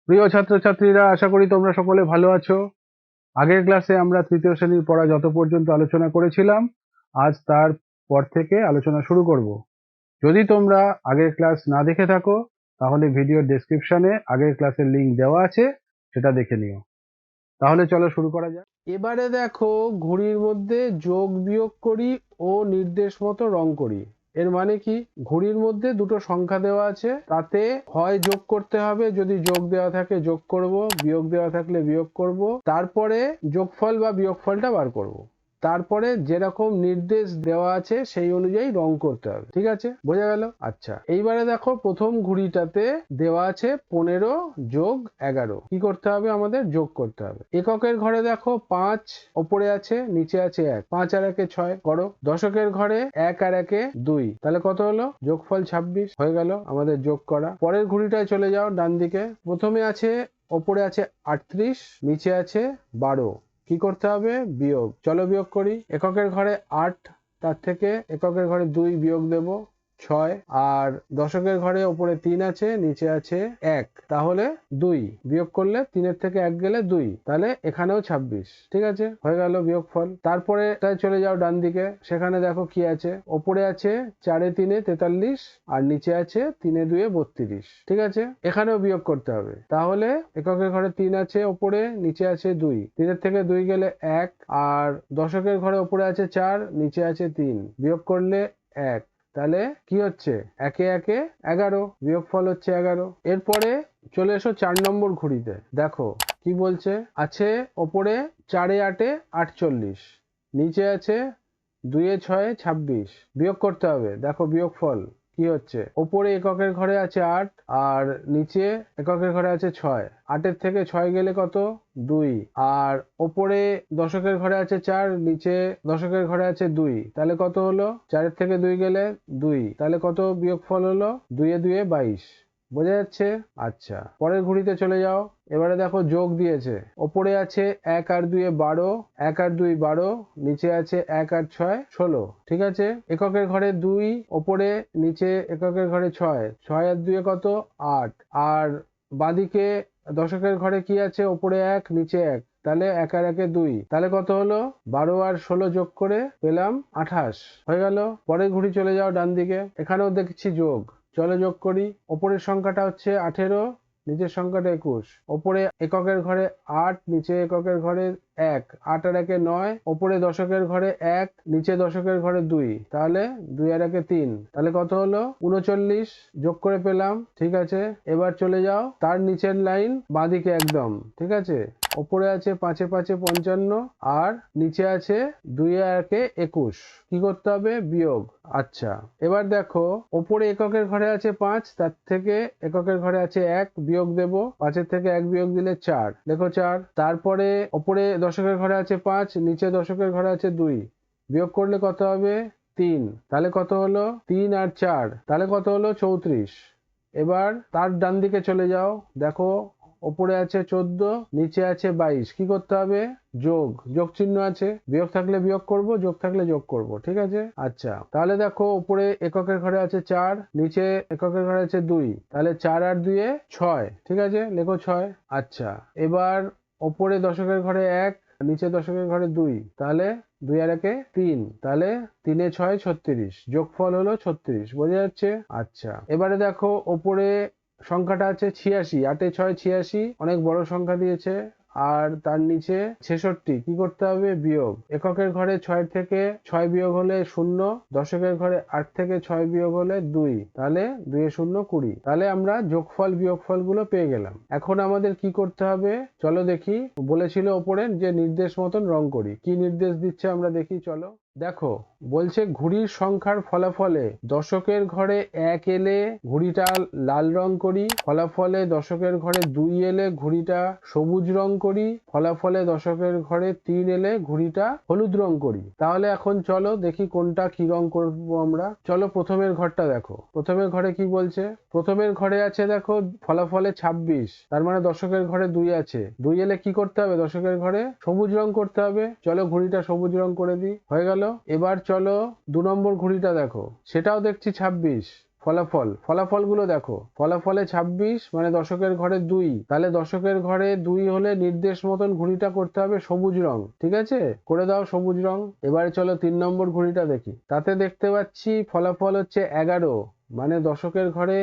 প্রিয় ছাত্রছাত্রীরা, আশা করি তোমরা সকলে ভালো আছো। আগের ক্লাসে আমরা তৃতীয় শ্রেণীর পড়া যত পর্যন্ত আলোচনা করেছিলাম, আজ তার পর থেকে আলোচনা শুরু করব। যদি তোমরা আগের ক্লাস না দেখে থাকো, তাহলে ভিডিওর ডেসক্রিপশনে আগের ক্লাসের লিংক দেওয়া আছে, সেটা দেখে নিও। তাহলে চলো শুরু করা যাক। এবারে দেখো, ঘুড়ির মধ্যে যোগ বিয়োগ করি ও নির্দেশ মতো রং করি। এর মানে কি? ঘুড়ির মধ্যে দুটো সংখ্যা দেওয়া আছে, তাতে হয় যোগ করতে হবে, যদি যোগ দেওয়া থাকে যোগ করব, বিয়োগ দেওয়া থাকলে বিয়োগ করব, তারপরে যোগফল বা বিয়োগফলটা বার করব। তারপরে যেরকম নির্দেশ দেওয়া আছে সেই অনুযায়ী রং করতে হবে। ঠিক আছে, বোঝা গেল? আচ্ছা, এইবারে দেখো প্রথম ঘুড়িটাতে দেওয়া আছে 15 যোগ 11। কি করতে হবে? আমাদের যোগ করতে হবে। এককের ঘরে দেখো 5 ওপরে আছে, নিচে আছে 1। 5 আর 1 6 করো। দশকের ঘরে 1 আর 1 2, তাহলে কত হলো? যোগফল 26 হয়ে গেল আমাদের যোগ করা। পরের ঘুড়িটায় চলে যাও ডান দিকে। প্রথমে আছে, ওপরে আছে 38, নিচে আছে 12। কি করতে হবে? বিয়োগ। চলো বিয়োগ করি। এককের ঘরে 8, তার থেকে এককের ঘরে 2 বিয়োগ দেব, 6। আর দশকের ঘরে ওপরে 3 আছে, নিচে আছে 1, তাহলে 2 বিয়োগ করলে 3-এর থেকে 1 গেলে 2, তাহলে এখানেও 26। ঠিক আছে, হয়ে গেল বিয়োগফল। তারপরে তাই চলে যাও ডান দিকে, সেখানে দেখো কি আছে। ওপরে আছে 4 3 43, আর নিচে আছে 3 2 32। ঠিক আছে, এখানেও বিয়োগ করতে হবে। তাহলে এককের ঘরে 3 আছে ওপরে, নিচে আছে 2, 3-এর থেকে 2 গেলে 1। আর দশকের ঘরে ওপরে আছে 4, নিচে আছে 3, বিয়োগ করলে 1, তাহলে কি হচ্ছে? 1 1 11, বিয়োগফল হচ্ছে 11। এরপরে চলে এসো 4 নম্বর ঘুড়িতে। দেখো কি বলছে। আছে ওপরে 4 8 48, নিচে আছে 2 6 26, বিয়োগ করতে হবে। দেখো বিয়োগফল কি হচ্ছে। ওপরে এককের ঘরে আছে 8, আর নিচে এককের ঘরে আছে 6। 8-এর থেকে 6 গেলে কত? 2। আর ওপরে দশকের ঘরে আছে 4, নিচে দশকের ঘরে আছে 2, তাহলে কত হলো? 4-এর থেকে 2 গেলে 2, তাহলে কত বিয়োগফল হলো? 2 2 22। বোঝা যাচ্ছে? আচ্ছা, পরের ঘুড়িতে চলে যাও। এবারে দেখো যোগ দিয়েছে। ওপরে আছে 1 আর 2 12, 1 আর 2 12, নিচে আছে 1 আর 6 16। ঠিক আছে, এককের ঘরে 2 ওপরে, নিচে এককের ঘরে 6, 6 আর 2 কত? 8। আর বাঁদিকে দশকের ঘরে কি আছে? ওপরে 1, নিচে 1, তাহলে 1 আর 1 2, তাহলে কত হলো? 12 আর 16 যোগ করে পেলাম 28। হয়ে গেল। পরের ঘুড়ি চলে যাও ডান দিকে, এখানেও দেখছি যোগ। চলো যোগ করি। ওপরের সংখ্যাটা হচ্ছে 18, নিচের সংখ্যাটা 21। ওপরে এককের ঘরে 8, নিচে এককের ঘরে 1, 8 আর 1 9। ওপরে দশকের ঘরে 1, নিচে দশকের ঘরে 2, তাহলে 2 আর 1 3, তাহলে কত হলো? 39, যোগ করে পেলাম। ঠিক আছে, এবার চলে যাও তার নিচের লাইন বাঁদিকে একদম। ঠিক আছে, ওপরে আছে 5 5 55, আর নিচে আছে 2 আর 1 21। কি করতে হবে? বিয়োগ। আচ্ছা, এবার দেখো ওপরে এককের ঘরে আছে 5, তার থেকে এককের ঘরে আছে 1, বিয়োগ দেব। 5-এর থেকে 1 বিয়োগ দিলে 4, লেখো 4। তারপরে ওপরে দশকের ঘরে আছে 5, নিচে দশকের ঘরে আছে 2, বিয়োগ করলে কত হবে? 3, তাহলে কত হলো? 3 আর 4, তাহলে কত হলো? 34। এবার তার ডান দিকে চলে যাও। দেখো ওপরে আছে 14, নিচে আছে 22। কি করতে হবে? যোগ। যোগ চিহ্ন আছে, বিয়োগ থাকলে বিয়োগ করব, যোগ থাকলে যোগ করব। ঠিক আছে, আচ্ছা, তাহলে দেখো ওপরে এককের ঘরে আছে 4, নিচে এককের ঘরে আছে 2, তাহলে 4 আর 2 6। ঠিক আছে, লেখো 6। আচ্ছা, এবার ওপরে দশকের ঘরে 1, নিচে দশকের ঘরে 2, তাহলে 2 আর 1 3, তাহলে 3 6 36, যোগফল হলো 36। বোঝা যাচ্ছে? আচ্ছা, এবারে দেখো ওপরে সংখ্যাটা আছে 86, 8 6 86, অনেক বড় সংখ্যা দিয়েছে। আর তার নিচে 66। কি করতে হবে? বিয়োগ। এককের ঘরে 6 থেকে 6 বিয়োগ হলে 0, দশকের ঘরে 8 থেকে 6 বিয়োগ হলে 2, তাহলে 2 0 20। তাহলে আমরা যোগফল বিয়োগফল গুলো পেয়ে গেলাম। এখন আমাদের কি করতে হবে চলো দেখি। বলেছিল ওপরে যে নির্দেশ মতন রং করি। কি নির্দেশ দিচ্ছে আমরা দেখি, চলো। দেখো বলছে ঘুড়ির সংখ্যার ফলাফলে দশকের ঘরে 1 এলে ঘুড়িটা লাল রং করি, ফলাফলে দশকের ঘরে 2 এলে ঘুড়িটা সবুজ রং করি, ফলাফলে দশকের ঘরে 3 এলে ঘুড়িটা হলুদ রং করি। তাহলে এখন চলো দেখি কোনটা কি রং করবো আমরা। চলো প্রথমের ঘরটা দেখো। প্রথমের ঘরে কি বলছে? প্রথমের ঘরে আছে দেখো ফলাফলে 26, তার মানে দশকের ঘরে 2 আছে। 2 এলে কি করতে হবে? দশকের ঘরে সবুজ রং করতে হবে। চলো ঘুড়িটা সবুজ রং করে দিই। হয়ে গেল। এবার চলো 2 নম্বর ঘুড়িটা দেখো, সেটাও দেখছি 26, ফলাফলগুলো দেখো। ফলাফলে 26 মানে দশকের ঘরে 2, তাহলে দশকের ঘরে 2 হলে নির্দেশ মতন ঘুড়িটা করতে হবে সবুজ রং। ঠিক আছে, করে দাও সবুজ রং। এবারে চলো 3 নম্বর ঘুড়িটা দেখি। তাতে দেখতে পাচ্ছি ফলাফল হচ্ছে 11, মানে দশকের ঘরে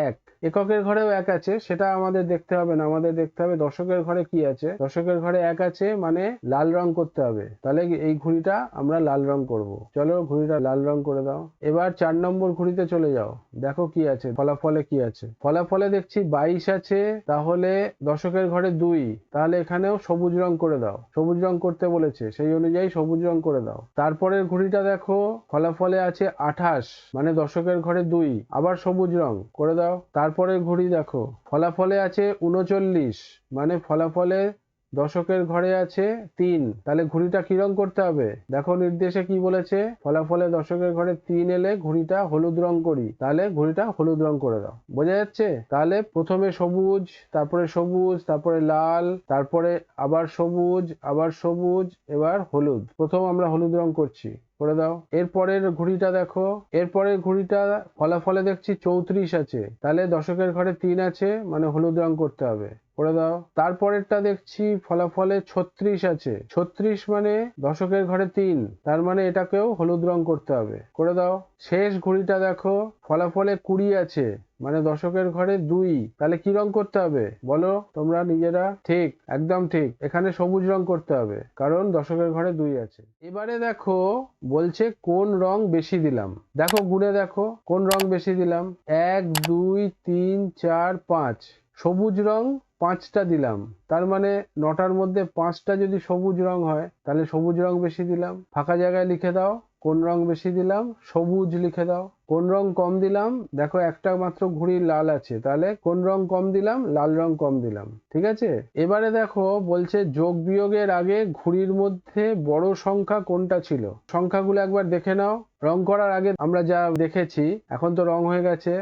1। এককের ঘরেও 1 আছে, সেটা আমাদের দেখতে হবে না, আমাদের দেখতে হবে দশকের ঘরে কি আছে। দশকের ঘরে 1 আছে মানে লাল রং করতে হবে, তাহলে এই ঘুড়িটা আমরা লাল রং করব। চলো ঘুড়িটা লাল রং করে দাও। এবার 4 নম্বর ঘুড়িতে চলে যাও, দেখো কি আছে, ফলাফলে কি আছে। ফলাফলে দেখছি 22 আছে, তাহলে দশকের ঘরে 2, তাহলে এখানেও সবুজ রং করে দাও। সবুজ রং করতে বলেছে, সেই অনুযায়ী সবুজ রং করে দাও। তারপরের ঘুড়িটা দেখো, ফলাফলে আছে 28, মানে দশকের ঘরে 2, আবার সবুজ রং করে দাও। তারপরে ঘুড়ি দেখো, ফলাফলে আছে 39, মানে ফলাফলে দশকের ঘরে আছে 3, তাহলে ঘুড়িটা কি রং করতে হবে। দেখো নির্দেশে কি বলেছে, ফলাফলে দশকের ঘরে 3 এলে ঘুড়িটা হলুদ রং করি, তাহলে ঘুড়িটা হলুদ রং করে দাও। বোঝা যাচ্ছে? তাহলে প্রথমে সবুজ, তারপরে সবুজ, তারপরে লাল, তারপরে আবার সবুজ, আবার সবুজ, এবার হলুদ। প্রথম আমরা হলুদ রং করছি, করে দাও। এরপরের ঘুড়িটা দেখো, এরপরের ঘুড়িটা ফলাফলে দেখছি 34 আছে, তাহলে দশকের ঘরে 3 আছে, মানে হলুদ রং করতে হবে, করে দাও। তারপরেরটা দেখছি ফলাফলে 36 আছে, 36 মানে দশকের ঘরে 3, তার মানে এটাকেও হলুদ রং করতে হবে, করে দাও। শেষ ঘুড়িটা দেখো, ফলাফলে 20 আছে, মানে দশকের ঘরে 2, তাহলে কি রং করতে হবে বলো তোমরা নিজেরা। ঠিক, একদম ঠিক, এখানে সবুজ রং করতে হবে, কারণ দশকের ঘরে 2 আছে। এবারে দেখো বলছে কোন রং বেশি দিলাম। দেখো গুণে দেখো কোন রং বেশি দিলাম। 1 2 3 4 5, সবুজ রং 5টা দিলাম, তার মানে 9টার মধ্যে 5টা যদি সবুজ রং হয়, তাহলে সবুজ রং বেশি দিলাম। ফাঁকা জায়গায় লিখে দাও কোন রং বেশি দিলাম, সবুজ লিখে দাও। কোন রং কম দিলাম, দেখো একটা মাত্র ঘুড়ি লাল আছে, তাহলে কোন রং কম দিলাম, লাল রং কম দিলাম। ঠিক আছে, এবারে দেখো বলছে যোগ বিয়োগের আগে ঘুড়ির মধ্যে বড় সংখ্যা কোনটা ছিল। সংখ্যাগুলো একবার দেখে নাও। রং করার আগে আমরা যা দেখেছি, এখন তো রং হয়ে গেছে,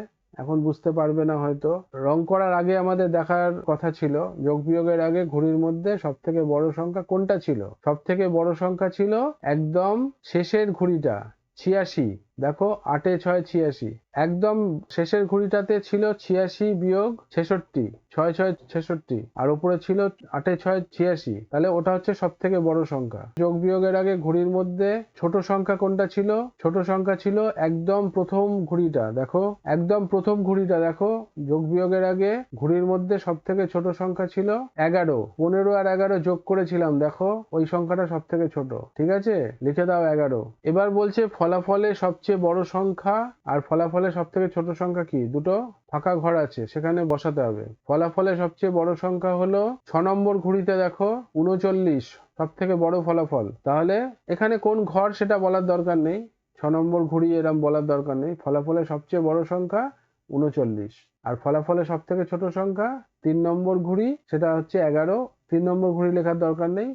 এখন বুঝতে পারবে না হয়তো। রং করার আগে আমাদের দেখার কথা ছিল যোগ বিয়োগের আগে ঘুড়ির মধ্যে সব থেকে বড় সংখ্যা কোনটা ছিল। সব থেকে বড় সংখ্যা ছিল একদম শেষের ঘুড়িটা, 86। দেখো 8 এ 6 86, একদম শেষের ঘুড়িটাতে ছিল 86 বিয়োগ 66, 6 6 66, আর উপরে ছিল 8 এ 6 86, তাহলে ওটা হচ্ছে সব থেকে বড় সংখ্যা। যোগ বিয়োগের আগে ঘুড়ির মধ্যে ছোট সংখ্যা কোনটা ছিল, ছোট সংখ্যা ছিল একদম প্রথম ঘুড়িটা। দেখো একদম প্রথম ঘুড়িটা দেখো, যোগ বিয়োগের আগে ঘুড়ির মধ্যে সব থেকে ছোট সংখ্যা ছিল 11, 15 আর 11 যোগ করেছিলাম, দেখো ওই সংখ্যাটা সব থেকে ছোট। ঠিক আছে, লিখে দাও 11। এবার বলছে ফলাফলে সবচেয়ে বড় সংখ্যা আর ফলাফলে সব থেকে ছোট সংখ্যা কি, দুটো ফাঁকা ঘর আছে, সেখানে বসাতে হবে। ফলাফলে সবচেয়ে বড় সংখ্যা হলো 6 নম্বর ঘুড়িতে দেখো 39, সব থেকে বড় ফলাফল। তাহলে এখানে কোন ঘর সেটা বলার দরকার নেই, 6 নম্বর ঘুড়ি এরম বলার দরকার নেই। ফলাফলে সবচেয়ে বড় সংখ্যা 39, আর ফলাফলে সব থেকে ছোট সংখ্যা 3 নম্বর ঘুড়ি, সেটা হচ্ছে 11। 3 নম্বর ঘুড়ি লেখার দরকার নেই,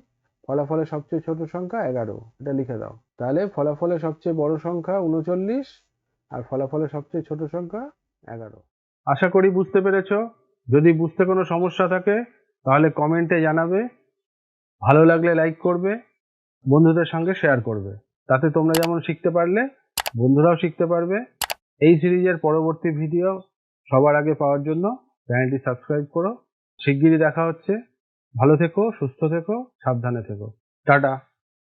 ফলাফলে সবচেয়ে ছোট সংখ্যা 11, এটা লিখে দাও। তাহলে ফলাফলে সবচেয়ে বড় সংখ্যা 39 আর ফলাফলে সবচেয়ে ছোট সংখ্যা 11। আশা করি বুঝতে পেরেছো। যদি বুঝতে কোনো সমস্যা থাকে তাহলে কমেন্টে জানাবে, ভালো লাগলে লাইক করবে, বন্ধুদের সঙ্গে শেয়ার করবে, তাতে তোমরা যেমন শিখতে পারলে বন্ধুরাও শিখতে পারবে। এই সিরিজের পরবর্তী ভিডিও সবার আগে পাওয়ার জন্য চ্যানেলটি সাবস্ক্রাইব করো। শিগগিরই দেখা হচ্ছে। ভালো থেকো, সুস্থ থেকো, সাবধানে থেকো। টাটা।